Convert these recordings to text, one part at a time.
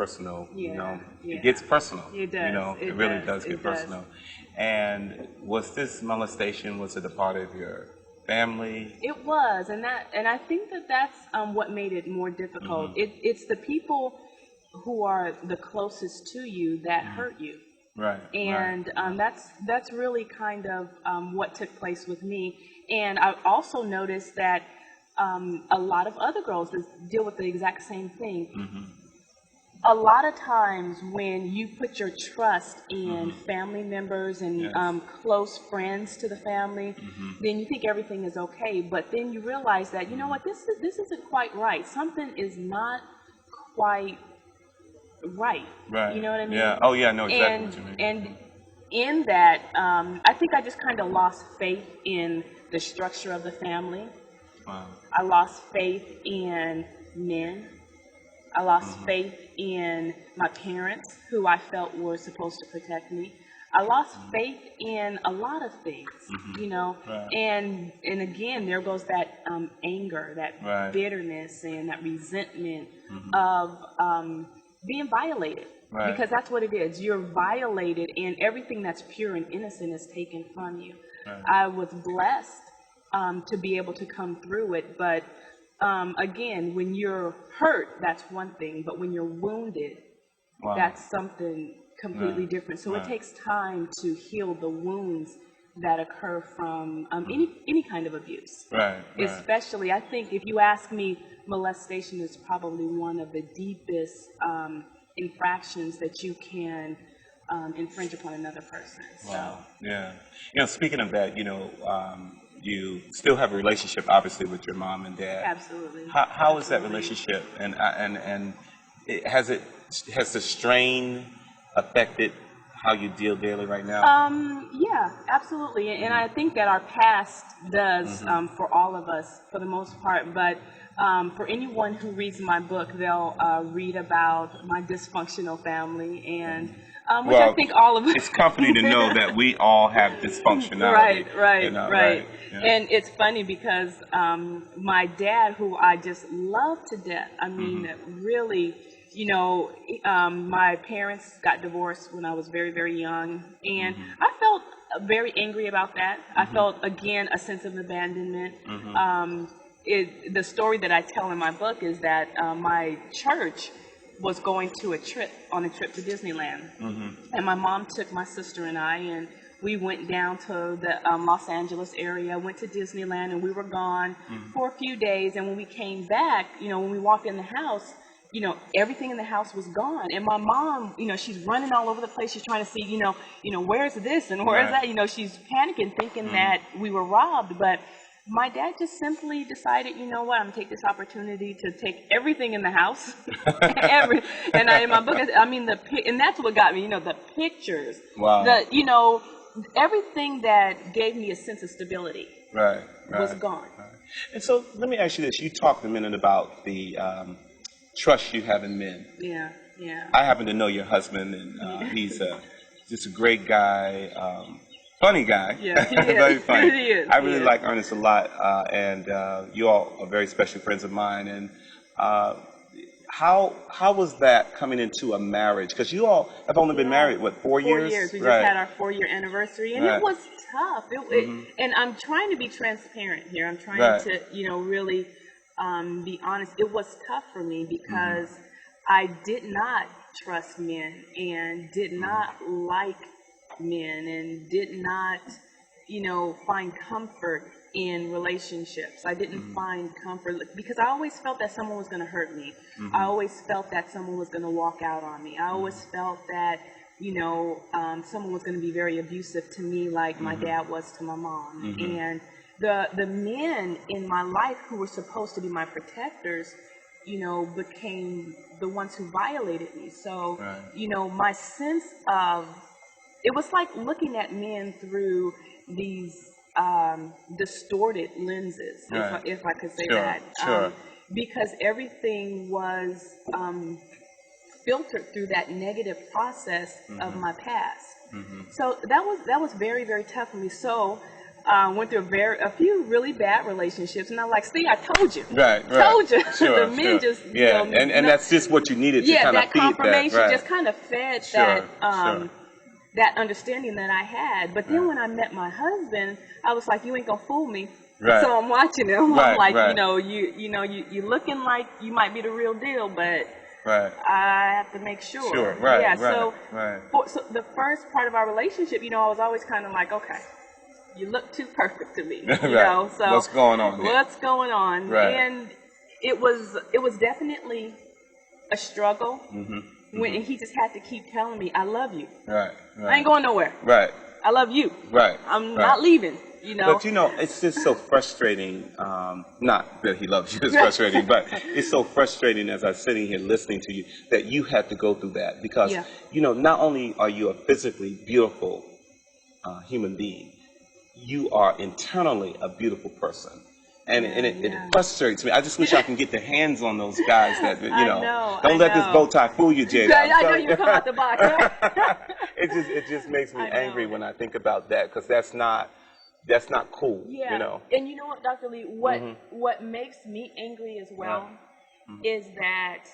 personal. Yeah. It gets personal. It does. It really does get personal. And was this molestation, was it a part of your family? It was, and I think that's what made it more difficult. It's the people who are the closest to you that hurt you. Right. And that's really kind of what took place with me. And I also noticed that a lot of other girls deal with the exact same thing. A lot of times when you put your trust in family members and close friends to the family, then you think everything is okay. But then you realize that, you know what, this isn't quite right. Something is not quite right. You know what I mean? Yeah. Oh, yeah, I know exactly what you mean. And in that, I think I just kind of lost faith in the structure of the family. Wow. I lost faith in men. I lost faith in my parents, who I felt were supposed to protect me. I lost faith in a lot of things, and again, there goes that anger, that bitterness, and that resentment of being violated, because that's what it is. You're violated, and everything that's pure and innocent is taken from you. I was blessed to be able to come through it, but again, when you're hurt, that's one thing, but when you're wounded, that's something completely different. So it takes time to heal the wounds that occur from any kind of abuse. Especially, I think, if you ask me, molestation is probably one of the deepest infractions that you can infringe upon another person. Wow. Yeah. Speaking of that, you still have a relationship, obviously, with your mom and dad. Absolutely. How is that relationship? And has the strain affected how you deal daily right now? Yeah, absolutely. And I think that our past does for all of us, for the most part. But for anyone who reads my book, they'll read about my dysfunctional family, and which I think all of us. It's comforting to know that we all have dysfunctionality. Right. And it's funny because my dad, who I just love to death, I mean, really, my parents got divorced when I was very, very young, and I felt very angry about that. I felt, again, a sense of abandonment. The story that I tell in my book is that my church was going on a trip to Disneyland, and my mom took my sister and I, and we went down to the Los Angeles area, went to Disneyland, and we were gone for a few days. And when we came back, when we walked in the house, everything in the house was gone. And my mom, she's running all over the place. She's trying to see, where's this and where's that? She's panicking, thinking that we were robbed. But my dad just simply decided, you know what, I'm going to take this opportunity to take everything in the house. In my book, and that's what got me, the pictures. Wow. Everything that gave me a sense of stability was gone. And so let me ask you this. You talked a minute about the trust you have in men. Yeah. I happen to know your husband, and he's just a great guy, funny guy. Yeah, he very is. funny. He is. I really like Ernest a lot, and you all are very special friends of mine. And how was that coming into a marriage? Because you all have only been married, 4 years? 4 years. We just had our 4-year anniversary, and it was tough. And I'm trying to be transparent here. I'm trying to, really be honest. It was tough for me because I did not trust men and did not like men and did not, find comfort in relationships. I didn't find comfort because I always felt that someone was going to hurt me. I always felt that someone was going to walk out on me. I always felt that, someone was going to be very abusive to me like my dad was to my mom. And the men in my life who were supposed to be my protectors, became the ones who violated me. So, my sense of, it was like looking at men through these distorted lenses, if I could say that. Because everything was filtered through that negative process of my past. So that was very, very tough for me. So went through a few really bad relationships, and I'm like, see, I told you. Right. Told you. Sure, The men just, yeah, and that's just what you needed to kind of that feed confirmation that. Right. just kind of fed Sure. that understanding that I had. But then when I met my husband, I was like, you ain't gonna fool me. Right. So I'm watching him. Right, I'm like, right. you looking like you might be the real deal, but Right. I have to make sure. Sure. Right. Yeah. Right. So the first part of our relationship, I was always kind of like, okay, you look too perfect to me. Right. So What's going on here? What's going on? Right. And it was definitely a struggle. When and he just had to keep telling me, I love you. Right. I ain't going nowhere. Right. I love you. Right. I'm not leaving. But it's just so frustrating. Not that he loves you, it's frustrating, but it's so frustrating as I'm sitting here listening to you that you had to go through that because, not only are you a physically beautiful human being, you are internally a beautiful person. And it frustrates me. I just wish I can get the hands on those guys that, don't let this bow tie fool you, Jada. I know you come out the box. It just makes me angry when I think about that because that's not cool. Yeah. And you know what, Dr. Lee, what makes me angry as well is that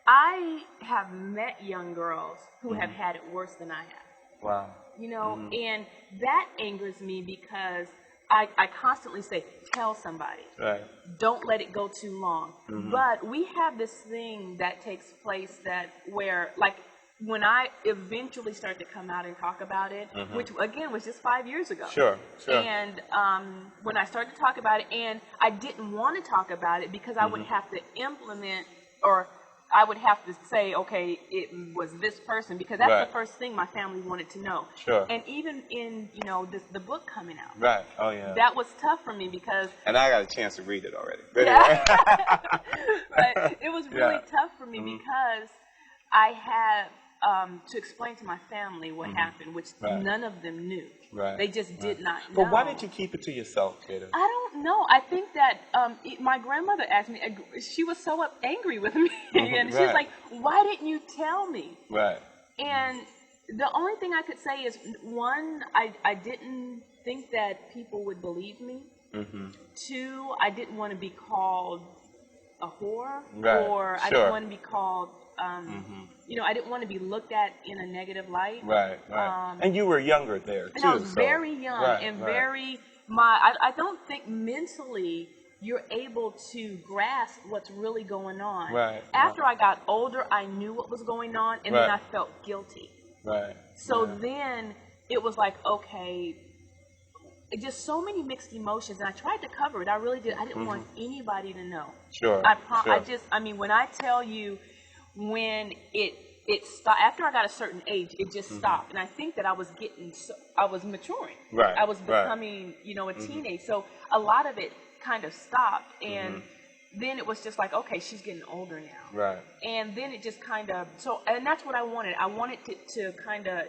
I have met young girls who have had it worse than I have. Wow. And that angers me because I constantly say, tell somebody. Right. Don't let it go too long. But we have this thing that takes place where, like, when I eventually started to come out and talk about it, which again was just 5 years ago. Sure. And when I started to talk about it, and I didn't want to talk about it because I would have to implement, or I would have to say, okay, it was this person, because that's the first thing my family wanted to know. Sure. And even in the book coming out. Right. Oh yeah. That was tough for me because. And I got a chance to read it already. Yeah. But it was really tough for me because I had to explain to my family what happened, which none of them knew. Right. They just did not know. But why did you keep it to yourself, Jada? I don't know. I think that my grandmother asked me, she was so angry with me. And she was like, why didn't you tell me? Right. And the only thing I could say is, one, I didn't think that people would believe me. Two, I didn't want to be called a whore, or I didn't want to be called, I didn't want to be looked at in a negative light. Right. And you were younger there, too. And I was very young and very, I don't think mentally you're able to grasp what's really going on. Right. After I got older, I knew what was going on, and then I felt guilty. Right. So then it was like, okay, just so many mixed emotions, and I tried to cover it. I really did. I didn't want anybody to know. Sure. When I tell you, when it stopped, after I got a certain age, it just stopped. And I think that I was maturing. Right. I was becoming, a teenage. So a lot of it kind of stopped, and then it was just like, okay, she's getting older now. Right. And then it just kind of, and that's what I wanted. I wanted it to kind of,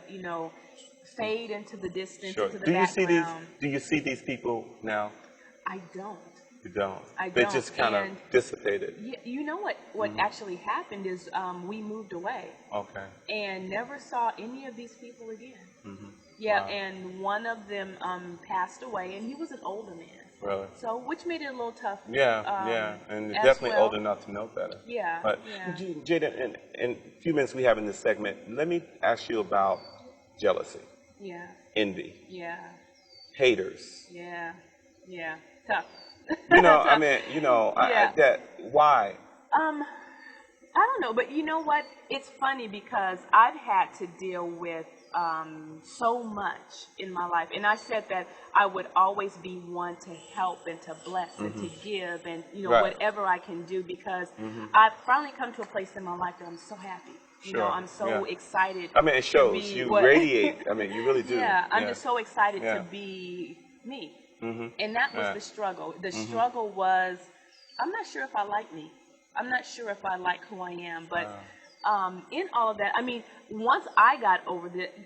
fade into the distance, into the background. Do you see these people now? I don't. You don't? They just kind of dissipated. Yeah, you know what actually happened is we moved away. Okay. And never saw any of these people again. Wow. And one of them passed away, and he was an older man. Really? So, which made it a little tough. And definitely old enough to know better. Yeah. But Jada, in a few minutes we have in this segment, let me ask you about jealousy. Yeah. Envy. Yeah. Haters. Yeah. Tough. Why? I don't know, but you know what? It's funny because I've had to deal with so much in my life, and I said that I would always be one to help and to bless and to give and whatever I can do, because I've finally come to a place in my life that I'm so happy. I'm so excited. It shows. You radiate. You really do. I'm just so excited to be me. And that was the struggle. The struggle was, I'm not sure if I like me. I'm not sure if I like who I am. But in all of that, once I got over it,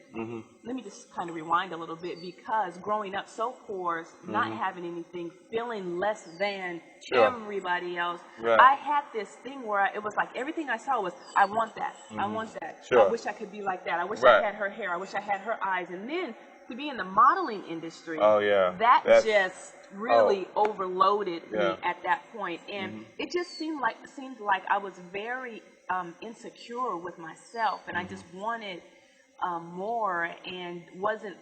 let me just kind of rewind a little bit, because growing up so poor, not having anything, feeling less than everybody else, I had this thing where it was like everything I saw was, I want that. I want that. I wish I could be like that. I wish I had her hair. I wish I had her eyes. And then to be in the modeling industry, oh yeah, that just really overloaded me at that point, and it just seemed like I was very insecure with myself, and I just wanted more, and wasn't